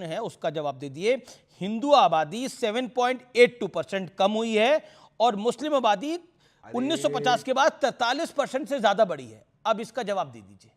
है उसका जवाब दे दिए। हिंदू आबादी 7.82% कम हुई है और मुस्लिम आबादी 1950 के बाद 43% से ज्यादा बढ़ी है। अब इसका जवाब दे दीजिए।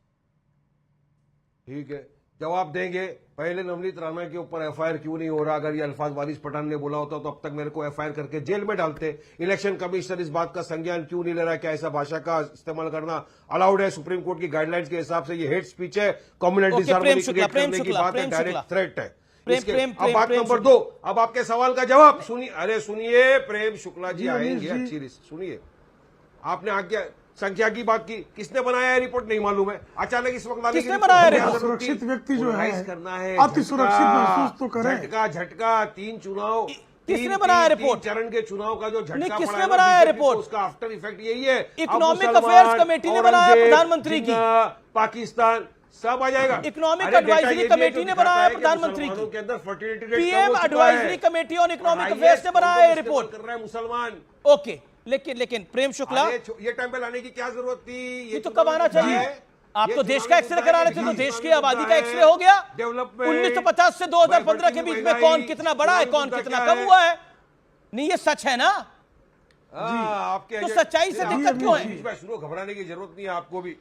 ठीक है, जवाब देंगे। पहले नवनीत राणा के ऊपर एफआईआर क्यों नहीं हो रहा? अगर ये अल्फाज वारिस पठान ने बोला होता तो अब तक मेरे को एफआईआर करके जेल में डालते। इलेक्शन कमिश्नर इस बात का संज्ञान क्यों नहीं ले रहा? क्या ऐसा भाषा का इस्तेमाल करना अलाउड है? सुप्रीम कोर्ट की गाइडलाइंस के हिसाब से ये हेट स्पीच है, कम्युनिटी हार्मनी क्रिएट करने की बात है, डायरेक्ट थ्रेट है। अब बात नंबर 2, अब आपके सवाल का जवाब सुनिए। अरे सुनिए, प्रेम शुक्ला जी आएंगे, अच्छी सुनिए। आपने आज्ञा संख्या की बात की, किसने बनाया है रिपोर्ट नहीं मालूम है। अचानक इस वक्त किसने बनाया रिपोर्ट? सुरक्षित व्यक्ति जो है करना है, अति सुरक्षित महसूस तो करे। झटका 3 चुनाव, किसने बनाया रिपोर्ट? चरण के चुनाव का जो झटका किसने बनाया रिपोर्ट? उसका आफ्टर इफेक्ट यही है। इकोनॉमिक अफेयर्स कमेटी ने बनाया, प्रधानमंत्री की, पाकिस्तान सब आ जाएगा। इकोनॉमिक एडवाइजरी कमेटी ने बनाया, प्रधानमंत्री की के अंदर fertility rate PM advisory committee on economic affairs ने बनाया है रिपोर्ट। कर रहा है मुसलमान। ओके, लेकिन प्रेम शुक्ला, ये टाइम पे लाने की क्या जरूरत थी? ये तो कब आना चाहिए? आप तो देश का एक्सरे करा रहे थे, तो देश की आबादी का एक्सरे हो गया। 1950 से 2015 के बीच में कौन कितना बड़ा है, कौन कितना कम हुआ है? नहीं, ये सच है ना? आपके तो सच्चाई से दिक्कत क्यों है? शुरू घबराने की जरूरत नहीं है, आपको भी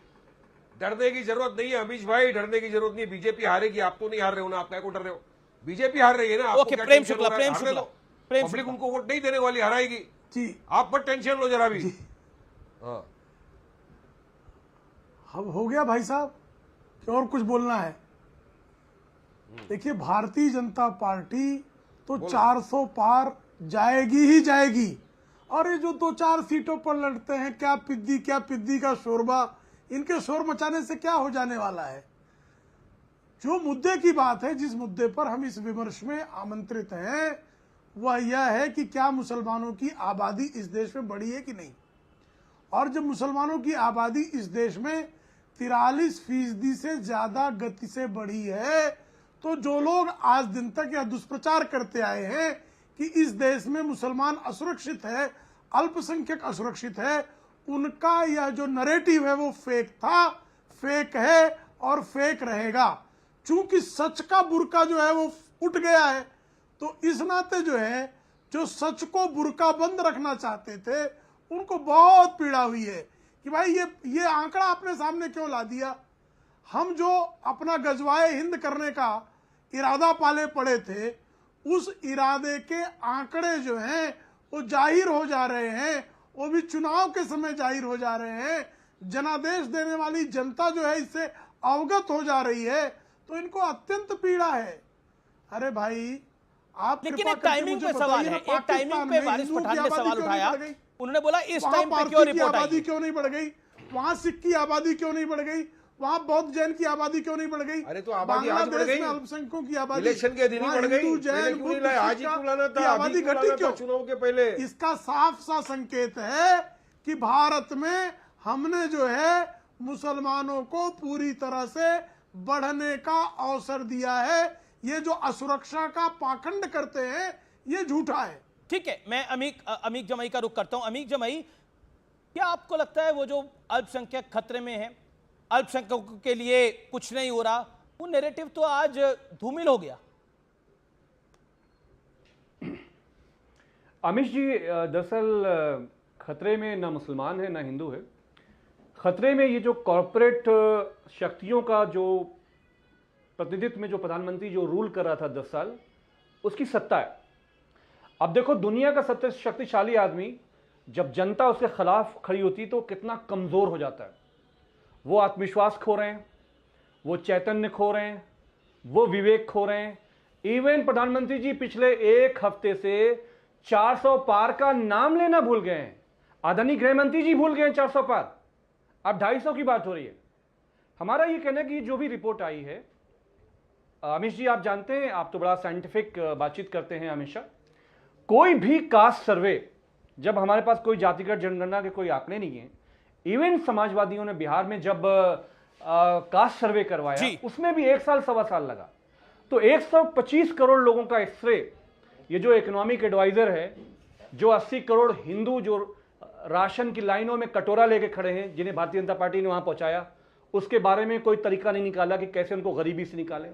डरने की जरूरत नहीं है। अमीश भाई, डरने की जरूरत नहीं है। बीजेपी हारेगी, आप तो नहीं हार रहे हो ना, आप क्या को डर रहे हो? बीजेपी हार रही है ना। ओके, प्रेम शुक्ला, पब्लिक उनको वोट नहीं देने वाली, हराएगी जी। आप पर टेंशन लो जरा भी। अब हो गया भाई साहब कि और कुछ बोलना है? देखिए, भारतीय जनता पार्टी तो 400 पार जाएगी ही जाएगी। और ये जो 2-4 सीटों पर लड़ते हैं, क्या पिद्दी का शोरबा, इनके शोर मचाने से क्या हो जाने वाला है? जो मुद्दे की बात है, जिस मुद्दे पर हम इस विमर्श में आमंत्रित हैं, वह यह है कि क्या मुसलमानों की आबादी इस देश में बढ़ी है कि नहीं। और जब मुसलमानों की आबादी इस देश में 43% से ज्यादा गति से बढ़ी है, तो जो लोग आज दिन तक यह दुष्प्रचार करते आए हैं कि इस देश में मुसलमान असुरक्षित है, अल्पसंख्यक असुरक्षित है, उनका यह जो नरेटिव है वो फेक था, फेक है और फेक रहेगा। चूंकि सच का बुर्का जो है वो उठ गया है, तो इस नाते जो है, जो सच को बुर्का बंद रखना चाहते थे, उनको बहुत पीड़ा हुई है कि भाई ये आंकड़ा अपने सामने क्यों ला दिया। हम जो अपना गजवाए हिंद करने का इरादा पाले पड़े थे, उस इरादे के आंकड़े जो हैं वो जाहिर हो जा रहे हैं, वो भी चुनाव के समय जाहिर हो जा रहे हैं। जनादेश देने वाली जनता जो है इससे अवगत हो जा रही है, तो इनको अत्यंत पीड़ा है। अरे भाई, आप लेकिन एक टाइमिंग पे सवाल है, एक टाइमिंग पे वारिस पठान ने सवाल उठाया, उन्होंने बोला इस टाइम पे क्यों रिपोर्ट आई? आबादी क्यों नहीं बढ़ गई? वहां सिख की आबादी क्यों नहीं बढ़ गई? वहां बौद्ध जैन की आबादी क्यों नहीं बढ़ गई? अरे तो आबादी आज बढ़ गई, अल्पसंख्यकों की आबादी इलेक्शन के दिन ही बढ़ गई। जैन बुद्ध आज ही क्यों लाना था? आबादी घटी क्यों? चुनाव के पहले इसका साफ सा संकेत है कि भारत में हमने जो है मुसलमानों को पूरी तरह से बढ़ने का अवसर दिया है। ये जो असुरक्षा का पाखंड करते हैं, ये झूठा है। ठीक है, मैं अमीक जमाई का रुख करता हूं। अमीक जमाई, क्या आपको लगता है वो जो अल्पसंख्यक खतरे में है, अल्पसंख्यकों के लिए कुछ नहीं हो रहा, वो नैरेटिव तो आज धूमिल हो गया? अमीश जी, दरअसल खतरे में ना मुसलमान है ना हिंदू है। खतरे में ये जो कॉरपोरेट शक्तियों का जो प्रतिनिधित्व में जो प्रधानमंत्री जो रूल कर रहा था 10 साल, उसकी सत्ता है। अब देखो, दुनिया का सबसे शक्तिशाली आदमी जब जनता उसके खिलाफ खड़ी होती तो कितना कमजोर हो जाता है। वो आत्मविश्वास खो रहे हैं, वो चैतन्य खो रहे हैं, वो विवेक खो रहे हैं। इवन प्रधानमंत्री जी पिछले 1 हफ्ते से 400 पार का नाम लेना भूल गए हैं। आदरणीय गृह मंत्री जी भूल गए हैं 400 पार, अब 250 की बात हो रही है। हमारा ये कहना है कि जो भी रिपोर्ट आई है, अमीश जी आप जानते हैं, आप तो बड़ा साइंटिफिक बातचीत करते हैं हमेशा। कोई भी कास्ट सर्वे, जब हमारे पास कोई जातिगत जनगणना के कोई आंकड़े नहीं है, इवन समाजवादियों ने बिहार में जब कास्ट सर्वे करवाया, उसमें भी 1 साल 1.25 साल लगा। तो 125 करोड़ लोगों का एक्सरे, ये जो इकोनॉमिक एडवाइजर है, जो 80 करोड़ हिंदू जो राशन की लाइनों में कटोरा लेके खड़े हैं, जिन्हें भारतीय जनता पार्टी ने वहां पहुंचाया, उसके बारे में कोई तरीका नहीं निकाला कि कैसे उनको गरीबी से निकालें।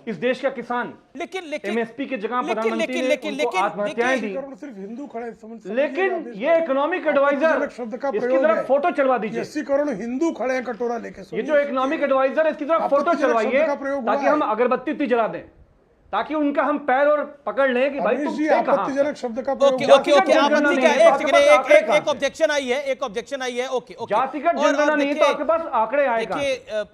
इस देश का किसान लेकिन एमएसपी की जगह लेकिन- प्रधानमंत्री ने लेकिन- उनको लेकिन- आत्महत्याएं दी। करोड़ सिर्फ हिंदू खड़े लेकिन ये इकोनॉमिक एडवाइजर, शब्द का इसकी प्रयोग तरफ है। फोटो चलवा दीजिए। 80 करोड़ हिंदू खड़े हैं कटोरा लेके। ये जो इकोनॉमिक एडवाइजर है इसकी तरफ फोटो आपत्तिजनक चलवाइए शब्द का प्रयोग हुआ ताकि है। हम अगरबत्ती जला दें, ताकि उनका हम पैर और पकड़ लें कि भाई अमीश तुम जी, थे कहां। आपत्तिजनक शब्द का प्रयोग ओके हुआ है। ओके ओके जातिगत आपत्ति जनगणना क्या नहीं है, एक तो सेकंड, आपके पास आंकड़े एक कहां एक ऑब्जेक्शन आई है, एक ऑब्जेक्शन आई है। ओके ओके जातिगत और जनगणना नहीं है तो देखिए- आपके पास आंकड़े आए कहां से? देखिए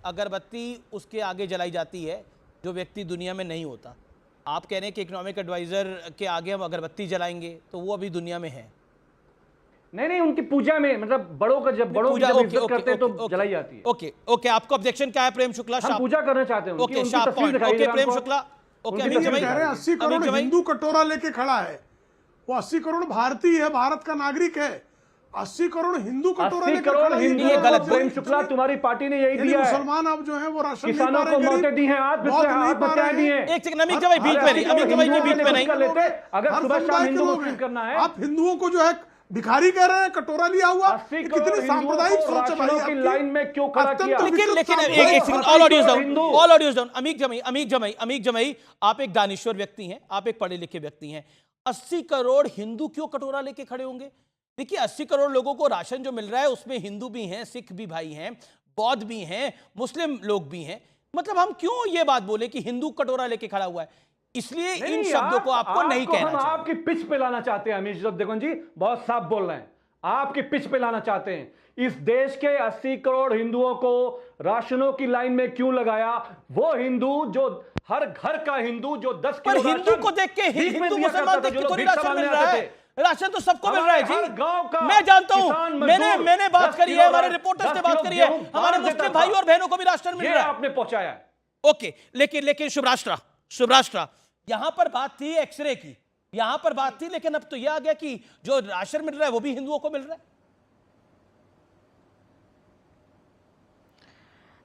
अगरबत्ती उसके आगे जलाई जाती है जो व्यक्ति दुनिया में नहीं होता। आप कह रहे हैं कि इकोनॉमिक एडवाइजर के आगे हम अगरबत्ती जलाएंगे, तो वो अभी दुनिया में है। नहीं, उनकी पूजा में, मतलब बड़ों का जब बड़ों की पूजा- जब ओके, इज्जत ओके, करते हैं तो ओके, जलाई जाती है। ओके ओके आपका ऑब्जेक्शन क्या है प्रेम शुक्ला? हम पूजा करना चाहते हैं उनकी, ओके उनकी शार्प तस्वीर पॉइंट। दिखाई ओके जरा प्रेम हमको। शुक्ला। ओके उनकी अमित तस्वीर जमाई, कह रहे हैं 80 करोड़ अमित जमाई, हिंदू कटोरा लेके खड़ा है। वो 80 करोड़ भारतीय है, भारत का नागरिक है। 80 करोड़ हिंदू कटोरा 80 लेके करोड़ खड़ा है। हिंदू ये गलत प्रेम शुक्ला, तुम्हारी पार्टी ने यही यानी दिया है। मुसलमान अब जो है वो राशन नहीं किसानों पा रहे, को गरीब मौतें दी हैं, आत्महत्याएं दी हैं। एक सेकंड अमित जमाई बीच में नहीं, अमित जमाई जी बीच में नहीं। अगर हर सुबह समुदाय शाम के हिंदू लोग मुस्लिम हैं। करना है, आप हिंदुओं को जो है भिखारी कह रहे हैं, कटोरा लिया हुआ। 80 ये करोड़ कितनी हिंदुओं सांप्रदायिक को सोच है भाई राशनों की आपकी। लाइन में क्यों खड़ा अत्यंत किया? लेकिन विकृत लेकिन सांप्रदायिक एक सेकंड, भारतीय all audios down, Hindu. All audios down. Amit जमाई आप एक दानिश्वर व्यक्ति हैं, आप एक पढ़े लिखे व्यक्ति हैं। 80 करोड़ हिंदू क्यों कटोरा लेके खड़े होंगे? देखिए 80 करोड़ लोगों को राशन जो मिल रहा है उसमें हिंदू भी हैं, सिख भी भाई हैं, बौद्ध भी हैं, मुस्लिम लोग भी हैं। मतलब हम क्यों ये बात बोले कि हिंदू कटोरा लेके खड़ा हुआ है? इसलिए इन नहीं, शब्दों को आपको नहीं कहना हम चाहिए। आपकी पिच पे लाना चाहते हैं अमीश देखो जी, बहुत साफ बोल रहे हैं, आपकी पिच पे लाना चाहते हैं। इस देश के 80 करोड़ हिंदुओं को राशनों की लाइन में क्यों लगाया? वो हिंदू जो हर घर का हिंदू जो 10 पर किलो हिंदू राशन को देख के भीख में हिंदू दिया मुसलमान करता था, देख जो के लोग थोड़ी भीख राशन मिल मांगने रहा आते है। थे। राशन तो सबको मिल रहा है हर गांव का जी। मैं जानता हूं, किसान मैंने मजदूर मैंने बात 10 करी है, किलो हमारे राशन, रिपोर्टर्स 10 ने बात किलो करी है, गेहूं हमारे बांट देता मुस्लिम था। भाई और बहनों को भी राशन मिल ये रहा है। आपने पहुंचाया है। ओके लेकिन शुभराष्ट्र यहां पर बात थी एक्सरे की, यहां पर बात थी, लेकिन अब तो यह आ गया कि जो राशन मिल रहा है वो भी हिंदुओं को मिल रहा है।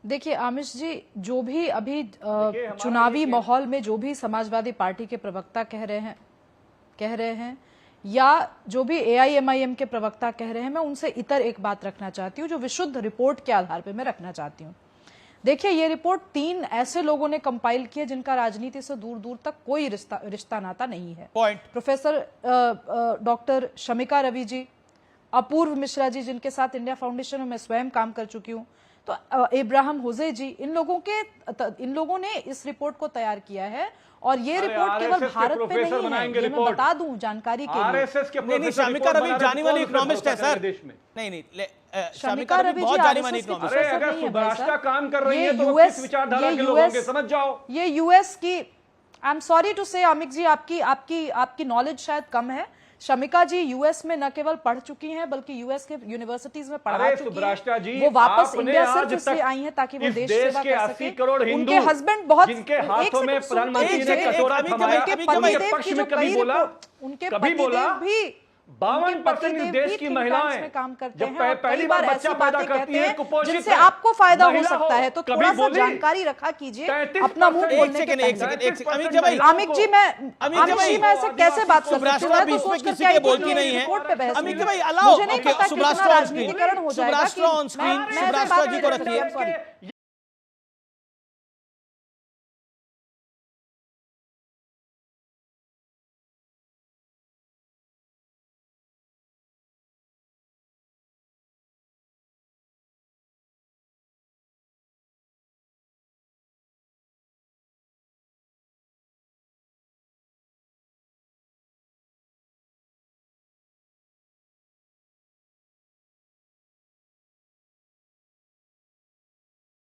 देखिए आमिश जी, जो भी अभी चुनावी माहौल में जो भी समाजवादी पार्टी के प्रवक्ता कह रहे हैं या जो भी AIMIM के प्रवक्ता कह रहे हैं, मैं उनसे इतर एक बात रखना चाहती हूँ जो विशुद्ध रिपोर्ट के आधार पर मैं रखना चाहती हूँ। देखिए ये रिपोर्ट 3 ऐसे लोगों ने कंपाइल की है जिनका राजनीति से दूर दूर तक कोई रिश्ता नाता नहीं है। Point. Professor doctor Shamika Ravi ji, Apoorv Mishra ji जिनके साथ इंडिया फाउंडेशन में मैं स्वयं काम कर चुकी हूँ, तो इब्राहिम हुजे जी, इन लोगों ने इस रिपोर्ट को तैयार किया है। और ये रिपोर्ट केवल भारत पे नहीं है, ये मैं बता दूं जानकारी के लिए। आरएसएस के नहीं शमिका रवि जानी मानी इकोनॉमिस्ट है सर। नहीं शमिका रवि बहुत जी जानी मानी RSS की इकोनॉमिस्ट। अरे प्रोफेसर अगर नहीं है भाई सुभाषिता साहब। काम कर रही ये है तो वो US किस विचारधारा ये के लोग US होंगे, समझ जाओ। ये यूएस की, आई एम सॉरी टू से अमित जी, आपकी नॉलेज शायद कम है। शमिका जी यूएस में न केवल पढ़ चुकी हैं बल्कि यूएस के यूनिवर्सिटीज में पढ़ा चुकी सुब्राष्टा जी, हैं। वो वापस आपने इंडिया आज सिर्फ इसलिए तक आई हैं ताकि वो इस देश देश सेवा के कर 80 सके। करोड़ हिंदू उनके हस्बैंड बहुत, जिनके एक हाथों में सेकंड सुन तो प्रधानमंत्री ने लीजिए। कटोरा थमाया, उनके अभी पतिदेव पक्ष की में जो कभी कई बोला, उनके कभी बोला, पतिदेव भी 52% इस देश की महिलाएं में काम करते जब हैं और पहली कई बार बार बच्चा ऐसी पैदा बातें करती कहते है, हैं कुपोषित जिनसे है, आपको फायदा हो महिला सकता है, तो कभी थोड़ा सा बोली? जानकारी रखा कीजिए 33% अपना मुंह एक खोलने के सेकंड पहले। अमित जमाई, अमित जी मैं ऐसे कैसे बात कर सकती सुब्राष्ट्रा हूँ? बीच में किसी के बोलती नहीं है। अमित जी भाई अलाओ, मुझे नहीं पता सुब्राष्ट्रा कितना ऑन स्क्रीन, राजनीतिकरण हो जाएगा। सुब्राष्ट्रा ऑन स्क्रीन, सुब्राष्ट्रा जी को रखिए।